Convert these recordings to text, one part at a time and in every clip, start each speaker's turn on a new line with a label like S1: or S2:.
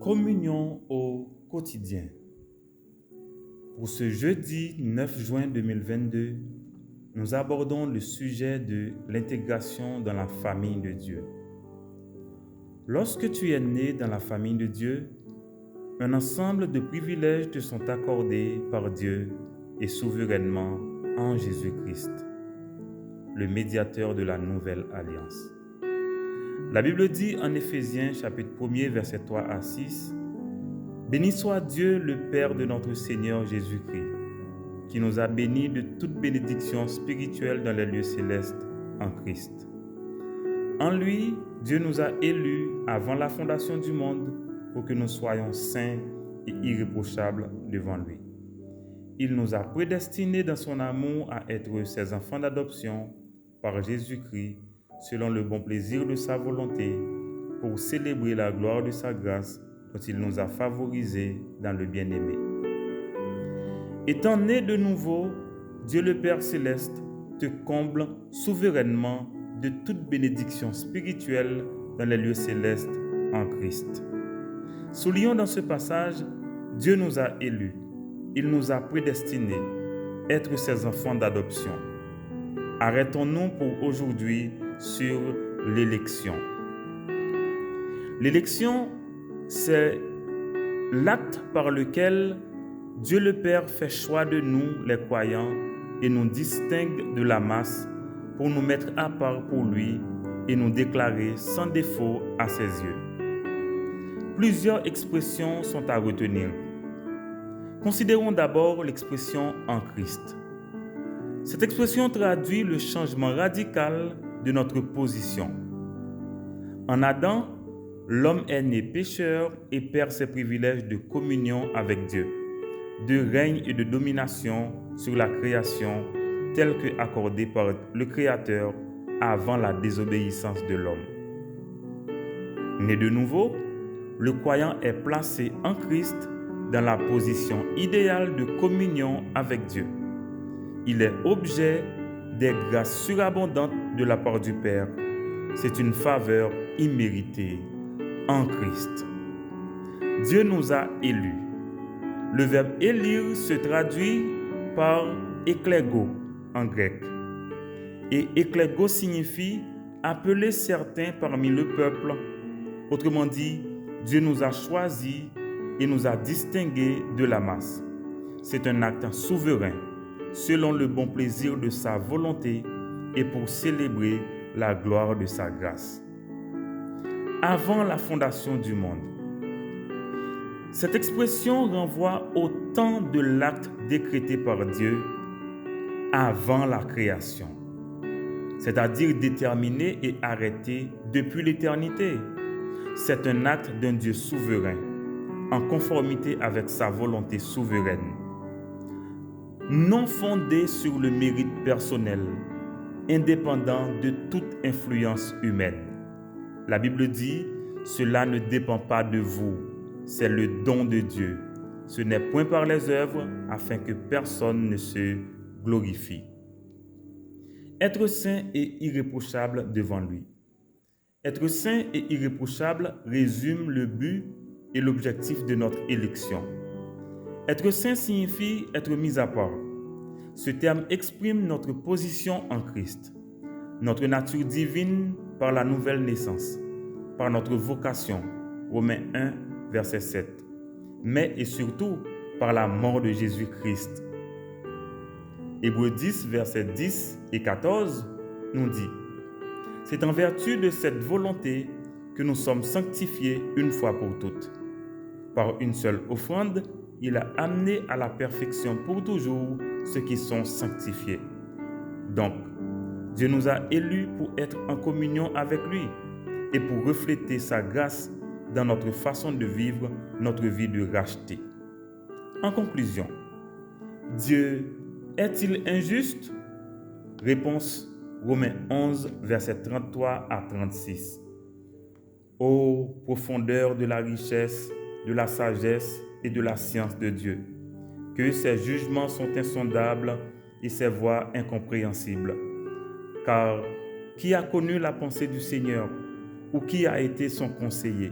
S1: Communion au quotidien. Pour ce jeudi 9 juin 2022, nous abordons le sujet de l'intégration dans la famille de Dieu. Lorsque tu es né dans la famille de Dieu, un ensemble de privilèges te sont accordés par Dieu et souverainement en Jésus-Christ, le médiateur de la nouvelle alliance. La Bible dit en Éphésiens chapitre 1er versets 3 à 6, « Béni soit Dieu le Père de notre Seigneur Jésus-Christ, qui nous a bénis de toute bénédiction spirituelle dans les lieux célestes en Christ. En lui, Dieu nous a élus avant la fondation du monde pour que nous soyons saints et irréprochables devant lui. Il nous a prédestinés dans son amour à être ses enfants d'adoption par Jésus-Christ, selon le bon plaisir de sa volonté, pour célébrer la gloire de sa grâce dont il nous a favorisés dans le bien-aimé. Étant né de nouveau, Dieu le Père céleste te comble souverainement de toute bénédiction spirituelle dans les lieux célestes en Christ. Soulignons dans ce passage, Dieu nous a élus, il nous a prédestinés, être ses enfants d'adoption. Arrêtons-nous pour aujourd'hui sur l'élection. L'élection, c'est l'acte par lequel Dieu le Père fait choix de nous, les croyants, et nous distingue de la masse pour nous mettre à part pour lui et nous déclarer sans défaut à ses yeux. Plusieurs expressions sont à retenir. Considérons d'abord l'expression « en Christ ». Cette expression traduit le changement radical de notre position. En Adam, l'homme est né pécheur et perd ses privilèges de communion avec Dieu, de règne et de domination sur la création telle que accordée par le Créateur avant la désobéissance de l'homme. Né de nouveau, le croyant est placé en Christ dans la position idéale de communion avec Dieu. Il est objet des grâces surabondantes de la part du Père. C'est une faveur imméritée en Christ. Dieu nous a élus. Le verbe élire se traduit par éklego en grec. Et éklego signifie appeler certains parmi le peuple. Autrement dit, Dieu nous a choisis et nous a distingués de la masse. C'est un acte souverain, selon le bon plaisir de sa volonté et pour célébrer la gloire de sa grâce. Avant la fondation du monde. Cette expression renvoie au temps de l'acte décrété par Dieu avant la création, c'est-à-dire déterminé et arrêté depuis l'éternité. C'est un acte d'un Dieu souverain, en conformité avec sa volonté souveraine, non fondé sur le mérite personnel, indépendant de toute influence humaine. La Bible dit, « Cela ne dépend pas de vous, c'est le don de Dieu. Ce n'est point par les œuvres, afin que personne ne se glorifie. » Être saint et irréprochable devant lui. Être saint et irréprochable résume le but et l'objectif de notre élection. Être saint signifie être mis à part. Ce terme exprime notre position en Christ, notre nature divine par la nouvelle naissance, par notre vocation, Romains 1, verset 7, mais et surtout par la mort de Jésus-Christ. Hébreux 10, versets 10 et 14 nous dit, « C'est en vertu de cette volonté que nous sommes sanctifiés une fois pour toutes. Par une seule offrande, il a amené à la perfection pour toujours ceux qui sont sanctifiés. Donc, Dieu nous a élus pour être en communion avec lui et pour refléter sa grâce dans notre façon de vivre notre vie de racheté. En conclusion, Dieu est-il injuste? Réponse Romains 11, versets 33 à 36. Ô profondeur de la richesse, de la sagesse et de la science de Dieu, que ses jugements sont insondables et ses voies incompréhensibles. Car qui a connu la pensée du Seigneur ou qui a été son conseiller?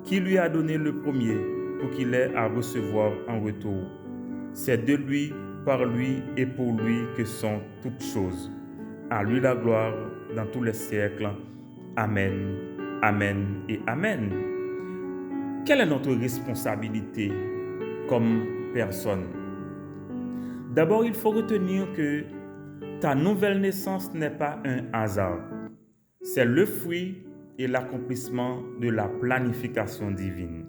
S1: qui lui a donné le premier pour qu'il ait à recevoir en retour. C'est de lui, par lui et pour lui que sont toutes choses. À lui la gloire dans tous les siècles. Amen, amen et amen. Quelle est notre responsabilité comme personne? D'abord, il faut retenir que ta nouvelle naissance n'est pas un hasard. C'est le fruit et l'accomplissement de la planification divine.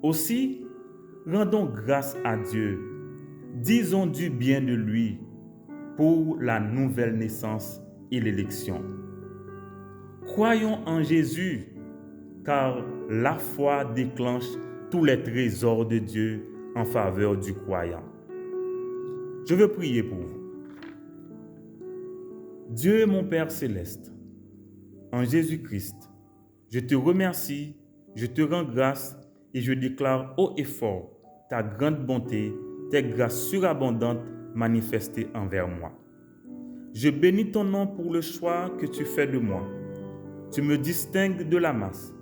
S1: Aussi, rendons grâce à Dieu. Disons du bien de lui pour la nouvelle naissance et l'élection. Croyons en Jésus, car la foi déclenche tous les trésors de Dieu en faveur du croyant. Je veux prier pour vous. Dieu mon Père céleste, en Jésus-Christ, je te remercie, je te rends grâce et je déclare haut et fort ta grande bonté, tes grâces surabondantes manifestées envers moi. Je bénis ton nom pour le choix que tu fais de moi. Tu me distingues de la masse.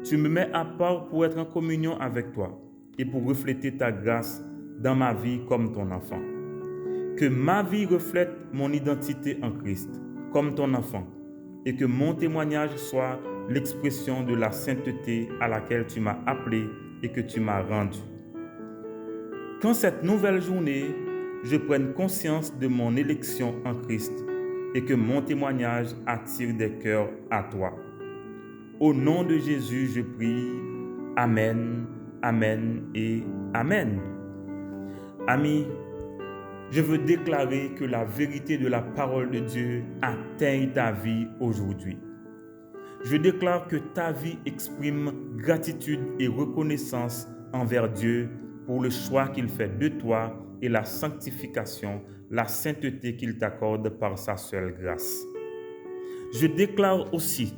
S1: Tu me mets à part pour être en communion avec toi et pour refléter ta grâce dans ma vie comme ton enfant. Que ma vie reflète mon identité en Christ comme ton enfant et que mon témoignage soit l'expression de la sainteté à laquelle tu m'as appelé et que tu m'as rendu. Qu'en cette nouvelle journée, je prenne conscience de mon élection en Christ et que mon témoignage attire des cœurs à toi. Au nom de Jésus, je prie. Amen, amen et amen. Amis, je veux déclarer que la vérité de la parole de Dieu atteigne ta vie aujourd'hui. Je déclare que ta vie exprime gratitude et reconnaissance envers Dieu pour le choix qu'il fait de toi et la sanctification, la sainteté qu'il t'accorde par sa seule grâce. Je déclare aussi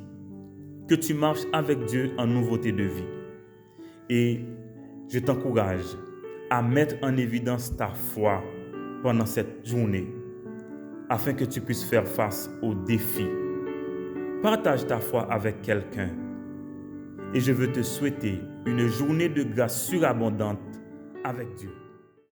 S1: que tu marches avec Dieu en nouveauté de vie. Et je t'encourage à mettre en évidence ta foi pendant cette journée afin que tu puisses faire face aux défis. Partage ta foi avec quelqu'un et je veux te souhaiter une journée de grâce surabondante avec Dieu.